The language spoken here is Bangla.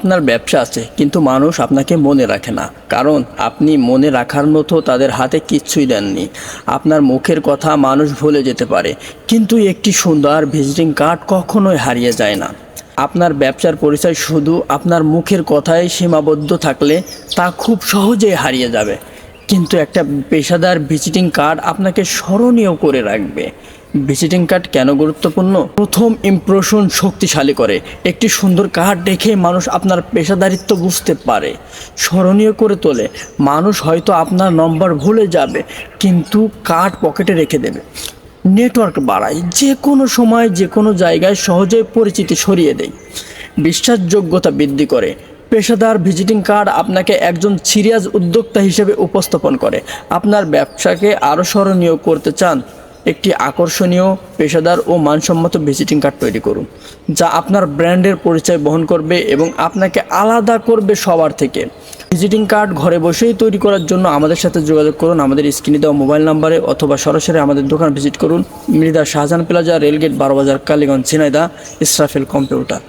আপনার ব্যবসা আছে কিন্তু মানুষ আপনাকে মনে রাখে না, কারণ আপনি মনে রাখার মতো তাদের হাতে কিচ্ছুই দেননি। আপনার মুখের কথা মানুষ ভুলে যেতে পারে, কিন্তু একটি সুন্দর ভিজিটিং কার্ড কখনোই হারিয়ে যায় না। আপনার ব্যবসার পরিচয় শুধু আপনার মুখের কথায় সীমাবদ্ধ থাকলে তা খুব সহজেই হারিয়ে যাবে, কিন্তু একটা পেশাদার ভিজিটিং কার্ড আপনাকে স্মরণীয় করে রাখবে। ভিজিটিং কার্ড কেন গুরুত্বপূর্ণ? প্রথম ইমপ্রেশন শক্তিশালী করে। একটি সুন্দর কার্ড দেখে মানুষ আপনার পেশাদারিত্ব বুঝতে পারে, স্মরণীয় করে তোলে। মানুষ হয়তো আপনার নম্বর ভুলে যাবে, কিন্তু কার্ড পকেটে রেখে দেবে। নেটওয়ার্ক বাড়ায়, যে কোনো সময় যে কোনো জায়গায় সহজেই পরিচিতি ছড়িয়ে দেয়। বিশ্বাসযোগ্যতা বৃদ্ধি করে। পেশাদার ভিজিটিং কার্ড আপনাকে একজন সিরিয়াস উদ্যোক্তা হিসেবে উপস্থাপন করে। আপনার ব্যবসাকে আরও স্মরণীয় করতে চান? একটি আকর্ষণীয়, পেশাদার ও মানসম্মত ভিজিটিং কার্ড তৈরি করুন, যা আপনার ব্র্যান্ডের পরিচয় বহন করবে এবং আপনাকে আলাদা করবে সবার থেকে। ভিজিটিং কার্ড ঘরে বসেই তৈরি করার জন্য আমাদের সাথে যোগাযোগ করুন আমাদের স্ক্রিনে দেওয়া মোবাইল নাম্বারে, অথবা সরাসরি আমাদের দোকান ভিজিট করুন। মৃধা শাহজাহান প্লাজা, রেলগেট, 12 বাজার, কালীগঞ্জ, ঝিনাইদহ, ইসরাফেল কম্পিউটার।